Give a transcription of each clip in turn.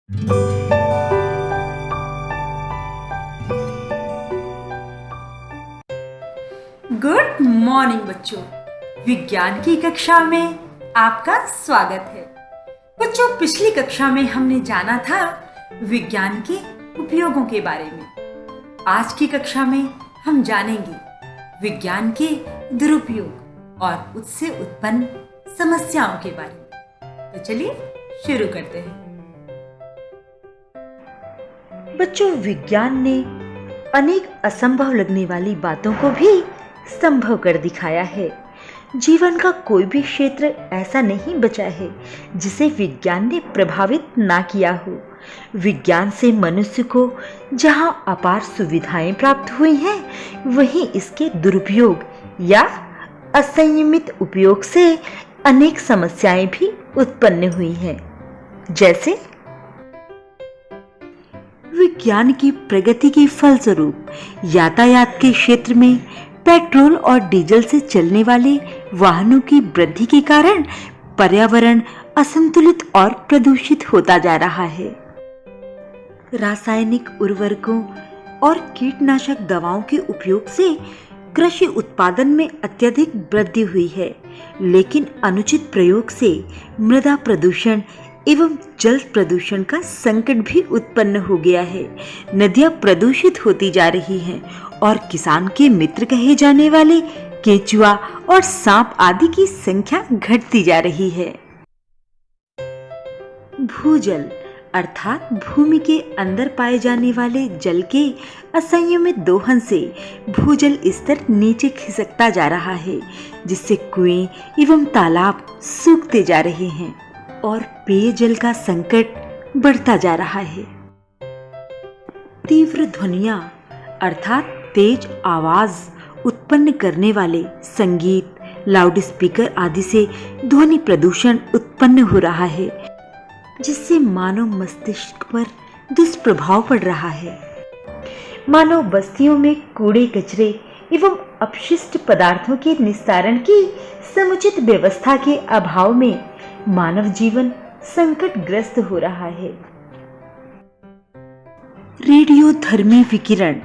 Good morning बच्चों, विज्ञान की कक्षा में आपका स्वागत है। बच्चों, पिछली कक्षा में हमने जाना था विज्ञान के उपयोगों के बारे में। आज की कक्षा में हम जानेंगे विज्ञान के दुरुपयोग और उससे उत्पन्न समस्याओं के बारे में। तो चलिए शुरू करते हैं। बच्चों, विज्ञान ने अनेक असंभव लगने वाली बातों को भी संभव कर दिखाया है। जीवन का कोई भी क्षेत्र ऐसा नहीं बचा है जिसे विज्ञान ने प्रभावित ना किया हो। विज्ञान से मनुष्य को जहां अपार सुविधाएं प्राप्त हुई हैं, वहीं इसके दुरुपयोग या असंयमित उपयोग से अनेक समस्याएं भी उत्पन्न हुई हैं। जैसे विज्ञान की प्रगति के फलस्वरूप यातायात के क्षेत्र में पेट्रोल और डीजल से चलने वाले वाहनों की वृद्धि के कारण पर्यावरण असंतुलित और प्रदूषित होता जा रहा है। रासायनिक उर्वरकों और कीटनाशक दवाओं के उपयोग से कृषि उत्पादन में अत्यधिक वृद्धि हुई है, लेकिन अनुचित प्रयोग से मृदा प्रदूषण एवं जल प्रदूषण का संकट भी उत्पन्न हो गया है। नदियां प्रदूषित होती जा रही हैं और किसान के मित्र कहे जाने वाले केंचुआ और सांप आदि की संख्या घटती जा रही है। भूजल अर्थात भूमि के अंदर पाए जाने वाले जल के असंयमित दोहन से भूजल स्तर नीचे खिसकता जा रहा है, जिससे कुएं एवं तालाब सूखते जा रहे हैं और पेयजल का संकट बढ़ता जा रहा है। तीव्र ध्वनियां अर्थात तेज आवाज उत्पन्न करने वाले संगीत, लाउडस्पीकर आदि से ध्वनि प्रदूषण उत्पन्न हो रहा है, जिससे मानव मस्तिष्क पर दुष्प्रभाव पड़ रहा है। मानव बस्तियों में कूड़े कचरे एवं अपशिष्ट पदार्थों के निस्तारण की समुचित व्यवस्था के अभाव में मानव जीवन संकटग्रस्त हो रहा है। रेडियोधर्मी विकिरण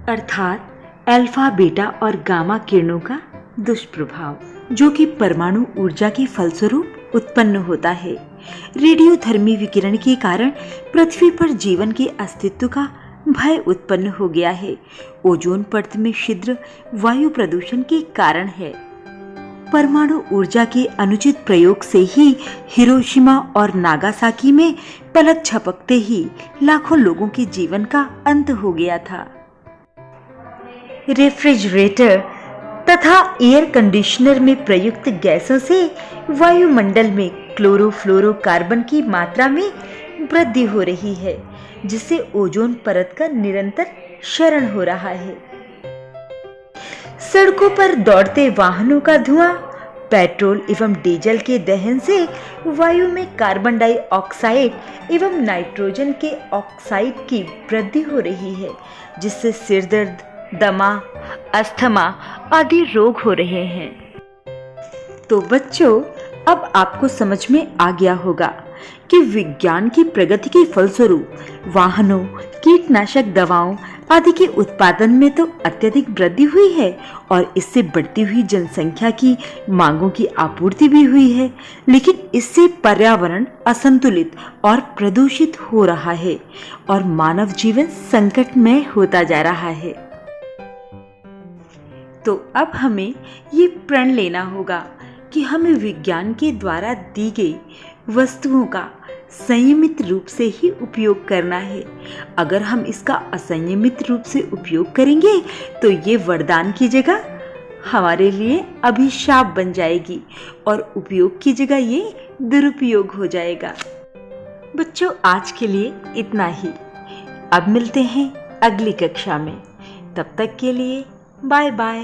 अर्थात अल्फा, बीटा और गामा किरणों का दुष्प्रभाव, जो कि परमाणु ऊर्जा के फलस्वरूप उत्पन्न होता है। रेडियोधर्मी विकिरण के कारण पृथ्वी पर जीवन के अस्तित्व का भय उत्पन्न हो गया है। ओजोन परत में छिद्र वायु प्रदूषण के कारण है। परमाणु ऊर्जा के अनुचित प्रयोग से ही हिरोशिमा और नागासाकी में पलक झपकते ही लाखों लोगों के जीवन का अंत हो गया था। रेफ्रिजरेटर तथा एयर कंडीशनर में प्रयुक्त गैसों से वायुमंडल में क्लोरोफ्लोरोकार्बन की मात्रा में वृद्धि हो रही है, जिससे ओजोन परत का निरंतर क्षरण हो रहा है। सड़कों पर दौड़ते वाहनों का धुआं, पेट्रोल एवं डीजल के दहन से वायु में कार्बन डाइऑक्साइड एवं नाइट्रोजन के ऑक्साइड की वृद्धि हो रही है, जिससे सिर दर्द, दमा, अस्थमा आदि रोग हो रहे हैं। तो बच्चों, अब आपको समझ में आ गया होगा कि विज्ञान की प्रगति के फलस्वरूप वाहनों, कीटनाशक दवाओं आदि के उत्पादन में तो अत्यधिक वृद्धि हुई है और इससे बढ़ती हुई जनसंख्या की मांगों की आपूर्ति भी हुई है, लेकिन इससे पर्यावरण असंतुलित और प्रदूषित हो रहा है और मानव जीवन संकटमय होता जा रहा है। तो अब हमें ये प्रण लेना होगा कि हमें विज्ञान के द्वारा दी गई वस्तुओं का संयमित रूप से ही उपयोग करना है। अगर हम इसका असंयमित रूप से उपयोग करेंगे तो ये वरदान की जगह हमारे लिए अभिशाप बन जाएगी और उपयोग की जगह ये दुरुपयोग हो जाएगा। बच्चों, आज के लिए इतना ही। अब मिलते हैं अगली कक्षा में। तब तक के लिए बाय बाय।